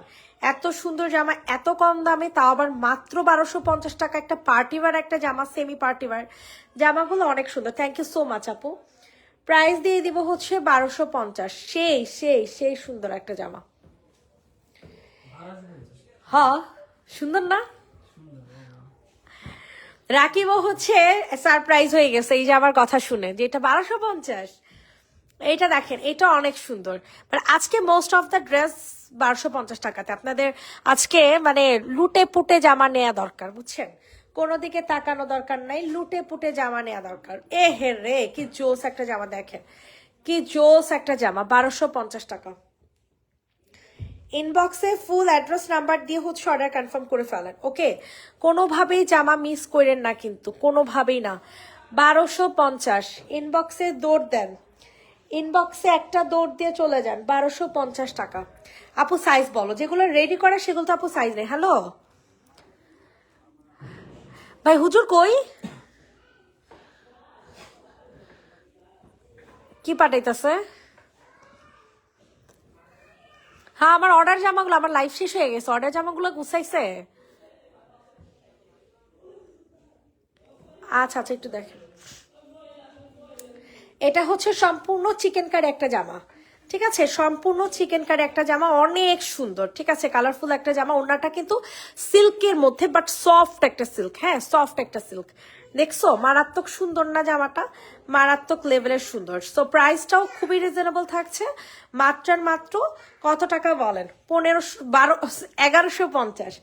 এত সুন্দর জামা এত কম দামে, তাও আবার মাত্র 1250 টাকা। একটা পার্টিওয়ার একটা জামা, সেমি পার্টিওয়ার জামাগুলো অনেক সুন্দর। থ্যাংক ইউ সো মাচ আপু। প্রাইস দিয়ে দিব হচ্ছে 1250। সেই সেই সেই সুন্দর একটা জামা। হ্যাঁ, সুন্দর না। রাকিবও হচ্ছে সারপ্রাইজ হয়ে গেছে এই জামার কথা শুনে, যে এটা 1250। এইটা দেখেন, এটা অনেক সুন্দর। মানে আজকে মোস্ট অফ দ্য ড্রেস 1250 টাকাতে আপনাদের আজকে মানে লুটে পুটে জামা নেওয়া দরকার, বুঝছেন, কোনো দিকে তাকানো দরকার নাই, লুটে পুটে জামা নেওয়া দরকার। এ হে রে, কি জোস একটা জামা দেখেন, কি জোস একটা জামা, 1250 টাকা। ইনবক্সে ফুল অ্যাড্রেস নাম্বার দিয়ে হচ্ছে অর্ডার কনফার্ম করে ফেলেন, ওকে। কোনোভাবেই জামা মিস করেন না কিন্তু, কোনোভাবেই না। 1250 ইনবক্সে দৌড় দেন, ইনবক্সে একটা দৌড় দিয়ে চলে যান। 1250 টাকা। আপু সাইজ বলো, যেগুলো রেডি করা সেগুলো তো আপু সাইজ নেই। হ্যালো ভাই, হুজুর কই, কি পাঠাইতেছে। হ্যাঁ, আমার অর্ডার জামাগুলো, আমার লাইফ শেষ হয়ে গেছে, অর্ডার জামাগুলো গুছাইছে। আচ্ছা আচ্ছা, একটু দেখেন, এটা হচ্ছে সম্পূর্ণ চিকেন কারি একটা জামা, ঠিক আছে, সম্পূর্ণ চিকেন কারি একটা জামা, অনেক সুন্দর। ঠিক আছে, কালারফুল একটা জামা। ওড়নাটা কিন্তু সিল্কের মধ্যে, বাট সফট একটা সিল্ক। হ্যাঁ, সফট একটা সিল্ক। দেখছো মারাত্মক সুন্দর না জামাটা? মারাত্মক লেভেলের সুন্দর। সো প্রাইসটাও খুবই রিজনেবল থাকছে। মাত্র আর মাত্র কত টাকা বলেন? 1150।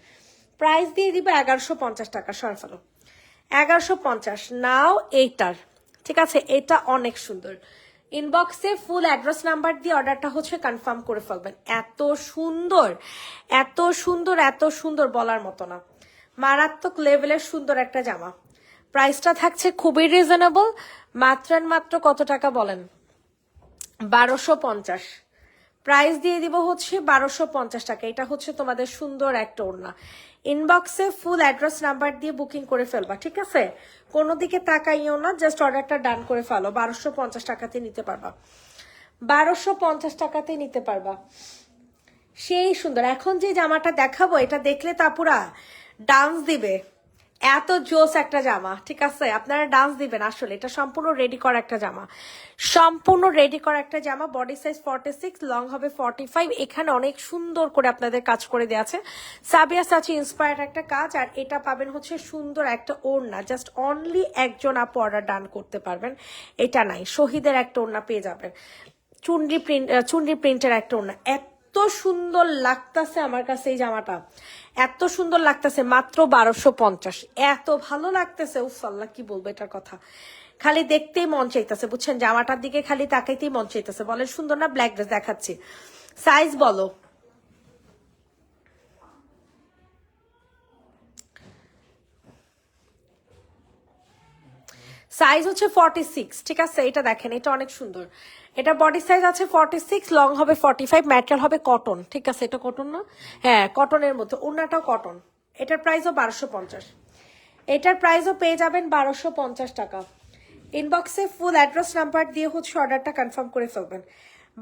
প্রাইস দিয়ে দিব 1150 টাকা। সরফালো 1150। নাও এইটার, ঠিক আছে, এটা অনেক সুন্দর। ইনবক্সে ফুল অ্যাড্রেস নাম্বার দিয়ে অর্ডারটা হচ্ছে কনফার্ম করে ফেলবেন। এত সুন্দর, এত সুন্দর, এত সুন্দর বলার মতো না। মারাত্মক লেভেলের সুন্দর একটা জামা। প্রাইসটা থাকছে খুবই রিজনেবল। মাত্র আর মাত্র কত টাকা বলেন? 1250। প্রাইস দিয়ে দিব হচ্ছে 1250 টাকা। এটা হচ্ছে তোমাদের সুন্দর একটা ওড়না। ইনবক্সে ফুল অ্যাড্রেস নাম্বার দিয়ে বুকিং করে ফেলবা, ঠিক আছে? কোনো দিকে তাকাইও না, জাস্ট অর্ডারটা ডান করে ফেলো। 1250 টাকাতে নিতে পারবা, 1250 টাকাতে নিতে পারবা। সেই সুন্দর। এখন যে জামাটা দেখাবো, এটা দেখলে তাপুরা ডান্স দিবে। এত জোস একটা জামা, ঠিক আছে? আপনারা ডান্স দিবেন। আসলে এটা সম্পূর্ণ রেডি করা একটা জামা, সম্পূর্ণ রেডি করা একটা জামা। বডি সাইজ 46, লং হবে 45। এখানে অনেক সুন্দর করে আপনাদের কাজ করে দেওয়া আছে। সাবিয়া সাচি ইন্সপায়ার্ড একটা কাজ। আর এটা পাবেন হচ্ছে সুন্দর একটা ওড়না। জাস্ট অনলি একজন আপু অর্ডার ডান করতে পারবেন। এটা নাই, শহীদের একটা ওড়না পেয়ে যাবেন। চুনরি প্রিন্টের একটা ওড়না। এত সুন্দর লাগতেছে আমার কাছে এই জামাটা, এত সুন্দর লাগতেছে। মাত্র 1250। এত ভালো লাগতেছে, উফ আল্লাহ কি বলবো এটার কথা। খালি দেখতেই মন চাইতেছে, বুঝছেন? জামাটার দিকে খালি তাকাইতেই মন চাইতেছে। বলেন সুন্দর না? ব্ল্যাক ড্রেস দেখাচ্ছি, সাইজ বলো। সাইজ হচ্ছে 46, ঠিক আছে? এটা দেখেন, এটা অনেক সুন্দর। এটা বডি সাইজ আছে 46, লং হবে 45, ম্যাটেরিয়াল হবে কটন, ঠিক আছে? এটা কটন না? হ্যাঁ, কটনের মধ্যে। ওড়নাটাও কটন। এটার প্রাইসও 1250। এটার প্রাইসও পেয়ে যাবেন 1250 টাকা। ইনবক্সে ফুল অ্যাড্রেস নাম্বার দিয়ে হচ্ছে অর্ডারটা কনফার্ম করে ফেলবেন।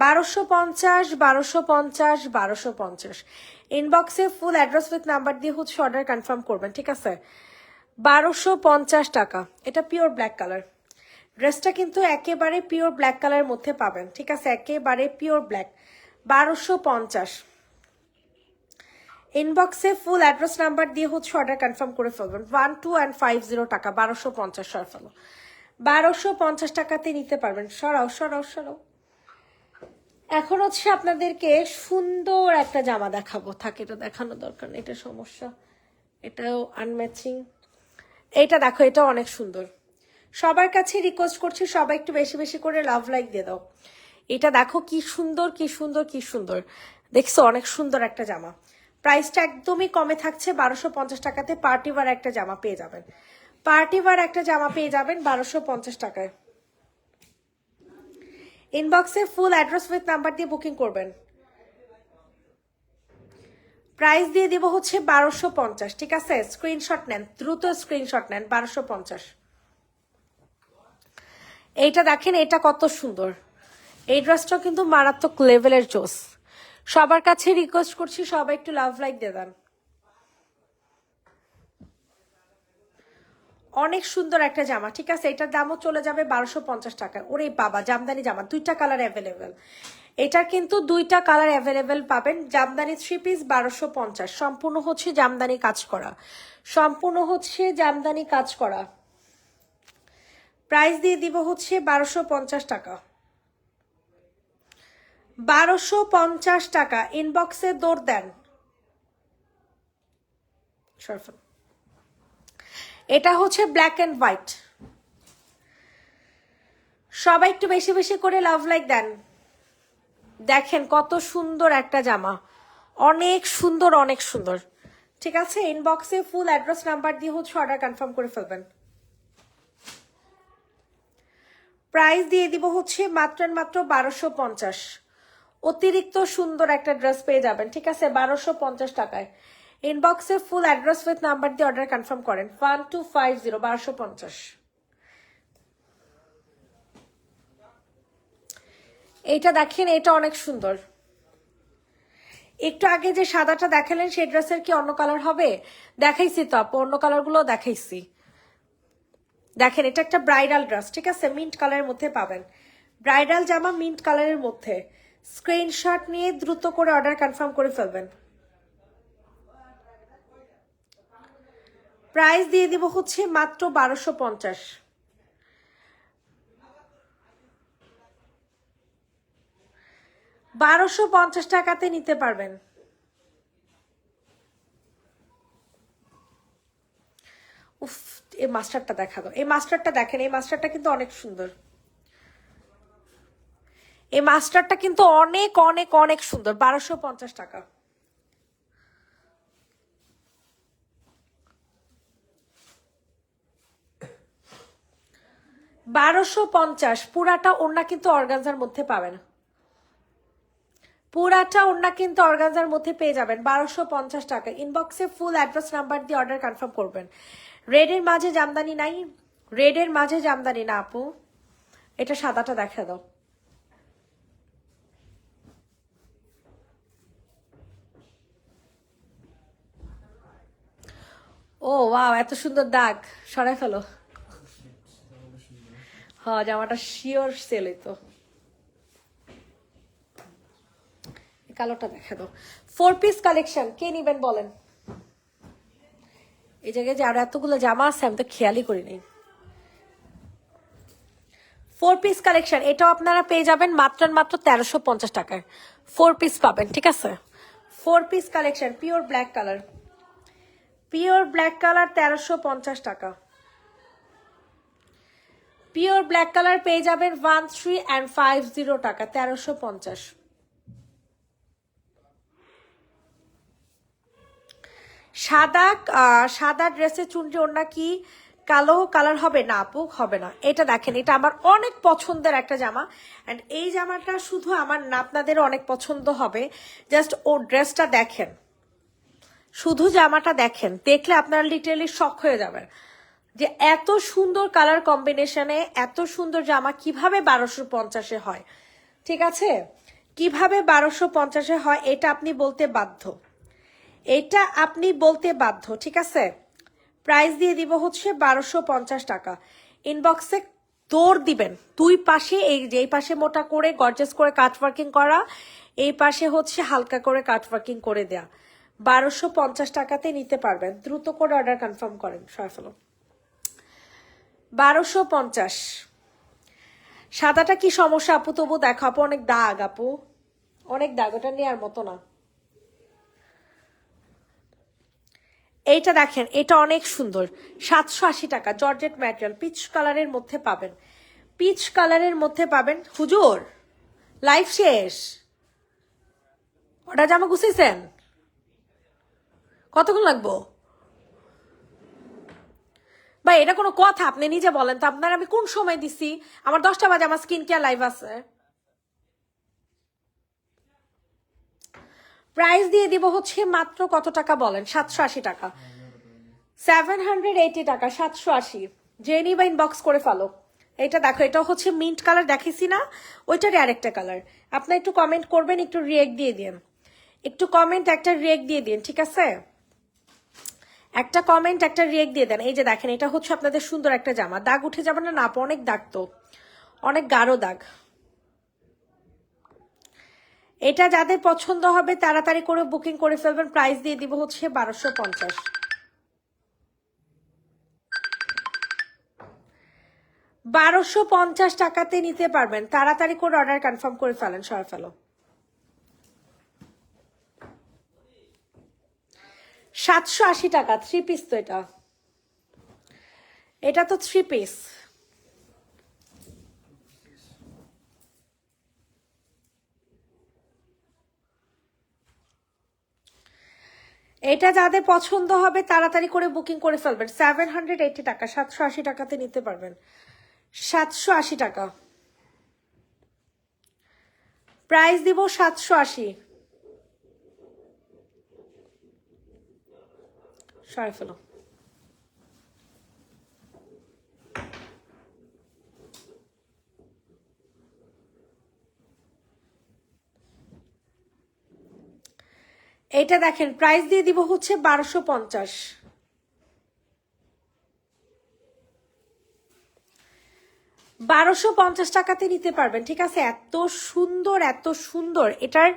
1250, 1250, 1250। ইনবক্সে ফুল অ্যাড্রেস উইথ নাম্বার দিয়ে হচ্ছে অর্ডার কনফার্ম করবেন, ঠিক আছে? 1250 টাকা। এটা পিওর ব্ল্যাক কালার। ড্রেসটা কিন্তু একেবারে পিওর ব্ল্যাক কালারের মধ্যে পাবেন, ঠিক আছে? একেবারে পিওর ব্ল্যাক। 1250। ইনবক্সে ফুল অ্যাড্রেস নাম্বার দিয়ে হচ্ছে অর্ডার কনফার্ম করে ফেলবেন। 1250 টাকা। 1250 সরফালো, 1250 টাকাতে নিতে পারবেন। সরাও সরাও সরাও। এখন হচ্ছে আপনাদেরকে সুন্দর একটা জামা দেখাবো। থাকে, এটা দেখানো দরকার নেই, এটা সমস্যা। এটাও আনম্যাচিং। এইটা দেখো, এটা অনেক সুন্দর। সবার কাছে রিকোয়েস্ট করছি, সবাই একটু বেশি বেশি করে লাভ লাইক দিয়ে দাও। এটা দেখো কি সুন্দর, কি সুন্দর, কি সুন্দর। দেখছো? অনেক সুন্দর একটা জামা। প্রাইসটা একদমই কমে থাকছে। 1250 টাকাতে পার্টি ওয়ার একটা জামা পেয়ে যাবেন। পার্টি ওয়ার একটা জামা পেয়ে যাবেন 1250 টাকায়। ইনবক্সে ফুল অ্যাড্রেস উইথ নাম্বার দিয়ে বুকিং করবেন। প্রাইস দিয়ে দিব হচ্ছে 1250, ঠিক আছে? স্ক্রিনশট নেন, দ্রুত স্ক্রিনশট নেন। 1250। এইটা দেখেন, এটা কত সুন্দর। এই ড্রেসটাও কিন্তু মারাত্মক লেভেলের জোস। সবার কাছে রিকোয়েস্ট করছি, সবাই একটু লাভ লাইক দিয়ে দেন। অনেক সুন্দর একটা জামা, ঠিক আছে? এটার দামও চলে যাবে 1250 টাকা। ওরে বাবা, জামদানি জামা, দুইটা কালার অ্যাভেলেবেল। এটার কিন্তু দুইটা কালার অ্যাভেলেবেল পাবেন। জামদানি 3 পিস 1250। সম্পূর্ণ হচ্ছে জামদানি কাজ করা, সম্পূর্ণ হচ্ছে জামদানি কাজ করা। প্রাইস দিয়ে দিব হচ্ছে 1250 টাকা। 1250 টাকা। ইনবক্সে দৌড় দেন। এটা হচ্ছে ব্ল্যাক এন্ড হোয়াইট। সবাই একটু বেশি বেশি করে লাভ লাইক দেন। দেখেন কত সুন্দর একটা জামা, অনেক সুন্দর, অনেক সুন্দর, ঠিক আছে? ইনবক্সে ফুল অ্যাড্রেস নাম্বার দিয়ে হচ্ছে অর্ডার কনফার্ম করে ফেলবেন। প্রাইস দিয়ে দিব হচ্ছে মাত্র মাত্র 1250। অতিরিক্ত সুন্দর একটা ড্রেস পেয়ে যাবেন, ঠিক আছে? 1250 টাকায়। ইনবক্সে ফুল অ্যাড্রেস উইথ নাম্বার দিয়ে অর্ডার কনফার্ম করেন। 1250, 1250। এইটা দেখেন, এটা অনেক সুন্দর। একটু আগে যে সাদাটা দেখালেন, সেই ড্রেসের কি অন্য কালার হবে? দেখাইছি তো আপু, অন্য কালারগুলো দেখাইছি। দেখেন, এটা একটা ব্রাইডাল ড্রেস, ঠিক আছে? মিন্ট কালারের মধ্যে পাবেন। ব্রাইডাল জামা মিন্ট কালারের মধ্যে। স্ক্রিনশট নিয়ে দ্রুত করে অর্ডার কনফার্ম করে ফেলবেন। প্রাইস দিয়ে দিব হচ্ছে মাত্র 1250। 1250 টাকাতে নিতে পারবেন। উফ, এই মাস্টারটা দেখা দাও, এই মাস্টারটা দেখেন, এই মাস্টারটা কিন্তু অনেক সুন্দর। এই মাস্টারটা কিন্তু অনেক অনেক অনেক সুন্দর। 1250 টাকা। $1250 পুরাটা ওড়না কিন্তু অর্গানজার মধ্যে পাবেন। পুরাটা ওড়না কিন্তু অর্গানজার মধ্যে পেয়ে যাবেন 1250 টাকা। ইনবক্সে ফুল অ্যাড্রেস নাম্বার দিয়ে অর্ডার কনফার্ম করবেন। রেডের মাঝে জামদানি নাই, রেডের মাঝে জামদানি না আপু। এটা সাদাটা দেখা দাও। ও ওয়াও, এত সুন্দর দাগ, সরাই ফেলো। হ্যাঁ, জামাটা শিওর সেল হইতো। কালোটা দেখা দাও। 4 পিস কালেকশন কে নিবেন বলেন? এই জায়গায় যে আরো এতগুলো জামা আছে আমি তো খেয়ালই করি নাই। 4 পিস কালেকশন, এটাও আপনারা পেয়ে যাবেন মাত্র 1350 টাকায়। 4 পিস পাবেন, ঠিক আছে। 4 piece collection pure black colour, pure black colour 1350 টাকা। পিওর ব্ল্যাক কালার পেয়ে যাবেন 1350 টাকা, 1350। সাদা সাদা ড্রেসে চুনরি ওড়না কি কালো কালার হবে? না আপু, হবে না। এটা দেখেন, এটা আমার অনেক পছন্দের একটা জামা, অ্যান্ড এই জামাটা শুধু আমার না, আপনাদের অনেক পছন্দ হবে। জাস্ট ও ড্রেসটা দেখেন, শুধু জামাটা দেখেন, দেখলে আপনারা লিটারালি শক হয়ে যাবেন যে এত সুন্দর কালার কম্বিনেশনে এত সুন্দর জামা কিভাবে 1250-এ হয়। ঠিক আছে, কিভাবে 1250-এ হয় এটা আপনি বলতে বাধ্য, এটা আপনি বলতে বাধ্য, ঠিক আছে। প্রাইস দিয়ে দিব হচ্ছে 1250 টাকা। ইনবক্সে দৌড় দিবেন। দুই পাশে, এই যে এই পাশে মোটা করে গর্জেস করে কাট ওয়ার্কিং করা, এই পাশে হচ্ছে হালকা করে কাট ওয়ার্কিং করে দেয়া। 1250 টাকাতে নিতে পারবেন। দ্রুত করে অর্ডার কনফার্ম করেন, সরফলো। 1250। সাদাটা কি সমস্যা আপু? তবু দেখো আপু, অনেক দাগ আপু, অনেক দাগ, ওটা নেওয়ার মতো না। এইটা দেখেন, এটা অনেক সুন্দর, 780 টাকা। জর্জেট ম্যাটেরিয়াল, পিচ কালারের মধ্যে পাবেন, পিচ কালারের মধ্যে পাবেন। হুজুর লাইফ শেষ, ওটা জামা গুছাইছেন? কতক্ষণ লাগবো ভাই? এটা কোনো কথা? আপনি নিজে বলেন তো, আপনার আমি কোন সময় দিছি? আমার 10টা বাজে আমার স্কিন কেয়ার লাইভ আছে। প্রাইস দিয়ে দিব হচ্ছে মাত্র কত টাকা বলেন? 780 টাকা, 780 টাকা, 780। জেনি বা ইনবক্স করে ফেলো। এটা দেখো, এটা হচ্ছে মিন্ট কালার দেখেছি না, ওইটারই আরেকটা কালার। আপনি একটু কমেন্ট করবেন, একটু রিয়েক্ট দিয়ে দিন, একটু কমেন্ট একটা রিয়েক্ট দিয়ে দিন, ঠিক আছে। একটা কমেন্ট একটা রিয়েক্ট দিয়ে দেন। এই যে দেখেন, এটা হচ্ছে আপনাদের সুন্দর একটা জামা। দাগ উঠে যাবে না? না আপু, অনেক দাগ তো, অনেক গাঢ় দাগ। এটা যাদের পছন্দ হবে তাড়াতাড়ি করে বুকিং করে ফেলবেন। প্রাইস দিয়ে দিব হচ্ছে 1250। 1250 টাকাতে নিতে পারবেন। তাড়াতাড়ি করে অর্ডার কনফার্ম করে ফেলেন, সর ফেলো। 780 টাকা, 3 পিস তো এটা, এটা তো 3 পিস। এটা যাদের পছন্দ হবে তাড়াতাড়ি করে বুকিং করে ফেলবেন। 780 টাকা, 780 টাকাতে নিতে পারবেন। 780 টাকা প্রাইস দিব, 780। সরে ফেলো। এটা দেখেন, প্রাইস দিয়ে দিব হচ্ছে 1250। 1250 টাকাতে নিতে পারবেন, ঠিক আছে। এত সুন্দর এত সুন্দর। এটার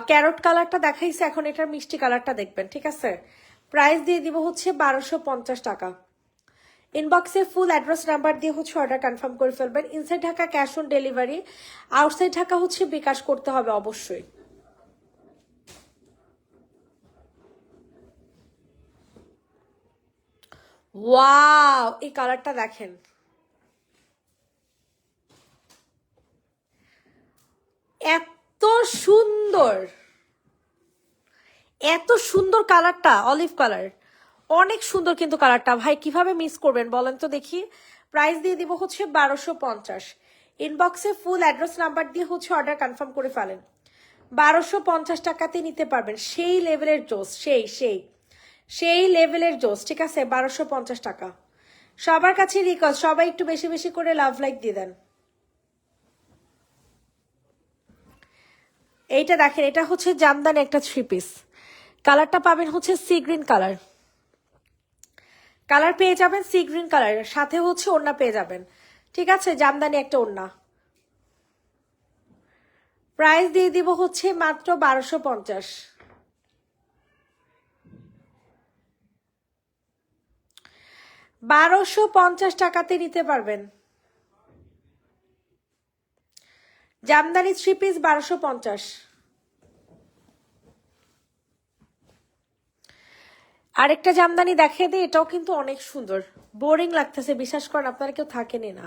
ক্যারট কালারটা দেখাইছে, এখন এটার মিষ্টি কালারটা দেখবেন, ঠিক আছে। প্রাইস দিয়ে দিব হচ্ছে 1250 টাকা। ইনবক্সে ফুল অ্যাড্রেস নাম্বার দিয়ে হচ্ছে অর্ডার কনফার্ম করে ফেলবেন। Inside Dhaka cash on delivery, outside Dhaka হচ্ছে বিকাশ করতে হবে অবশ্যই। ওয়াও, এই কালারটা দেখেন, এত সুন্দর, এত সুন্দর কালারটা, অলিভ কালার, অনেক সুন্দর কিন্তু কালারটা। ভাই কিভাবে মিস করবেন বলেন তো দেখি। প্রাইস দিয়ে দিব হচ্ছে 1250। ইনবক্সে ফুল অ্যাড্রেস নাম্বার দিয়ে হচ্ছে অর্ডার কনফার্ম করে ফেলেন। 1250 টাকাতে নিতে পারবেন। সেই লেভেলের জোস, সেই সেই সেই লেভেলের জোস, ঠিক আছে। 1250 টাকা। সবার কাছে রিকোয়েস্ট, সবাই একটু বেশি বেশি করে লাভ লাইক দিয়ে দেন। এইটা দেখেন, এটা হচ্ছে জামদানি একটা 3 পিস। কালারটা পাবেন হচ্ছে সি গ্রিন কালার। কালার পেয়ে যাবেন সি গ্রিন কালারের সাথে হচ্ছে ওড়না পেয়ে যাবেন, ঠিক আছে। জামদানি একটা ওড়না। প্রাইস দিয়ে দিব হচ্ছে মাত্র 1250। 1250 টাকাতে নিতে পারবেন জামদানি 3 পিস, 1250। আরেকটা জামদানি দেখিয়ে দিই, এটাও কিন্তু অনেক সুন্দর। বোরিং লাগতেছে, বিশ্বাস করেন আপনারা কেউ থাকেনি না।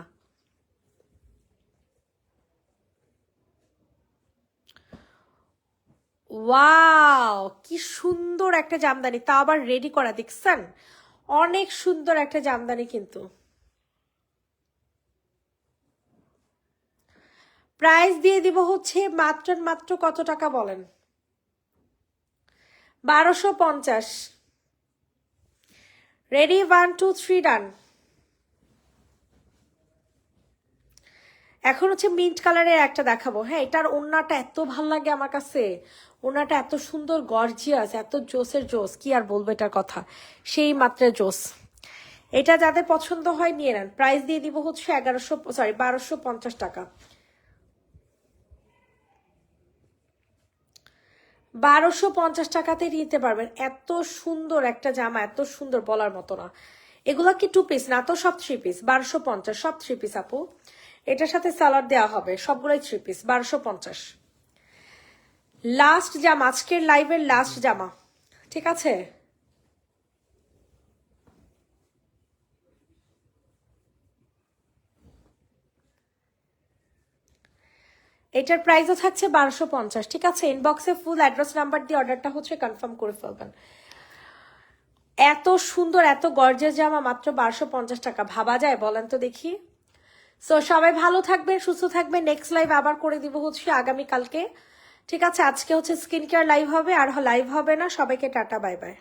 ওয়াও, কি সুন্দর একটা জামদানি, তা আবার রেডি করা, দেখছেন। অনেক সুন্দর একটা জামদানি কিন্তু। প্রাইস দিয়ে দিব হচ্ছে মাত্র মাত্র কত টাকা বলেন? 1250। রেডি, 1 2 3 ডান। এখন হচ্ছে মিন্ট কালারের একটা দেখাবো। হ্যাঁ, এটার ওড়নাটা এত ভাল লাগে আমার কাছে। ওড়নাটা এত সুন্দর, গর্জিয়াস, এত জোসের জোস, কি আর বলবো এটার কথা, সেই মাত্রায় জোস। এটা যাদের পছন্দ হয় নিয়ে নেন। প্রাইস দিয়ে দিব হচ্ছে 1250 টাকা। 1250 টাকাতে নিতে পারবেন। এত সুন্দর একটা জামা, এত সুন্দর বলার মতো না। এগুলা কি 2 পিস না তো, সব 3 পিস। 1250 সব 3 পিস আপু। এটার সাথে সালাড দেওয়া হবে, সবগুলোই 3 পিস। 1250। লাস্ট জামা, আজকের লাইভের লাস্ট জামা, ঠিক আছে। এটার প্রাইসও থাকছে 1250, ঠিক আছে। ইনবক্সে ফুল অ্যাড্রেস নাম্বার দিয়ে অর্ডারটা হচ্ছে কনফার্ম করে ফেলবেন। এত সুন্দর এত গর্জেস জামা মাত্র 1250 টাকা, ভাবা যায় বলেন তো দেখি। সো সবাই ভালো থাকবেন, সুস্থ থাকবেন। নেক্সট লাইভ আবার করে দিব হচ্ছে আগামীকালকে, ঠিক আছে। আজকে হচ্ছে স্কিন কেয়ার লাইভ হবে, আর লাইভ হবে না। সবাইকে টাটা, বাই বাই।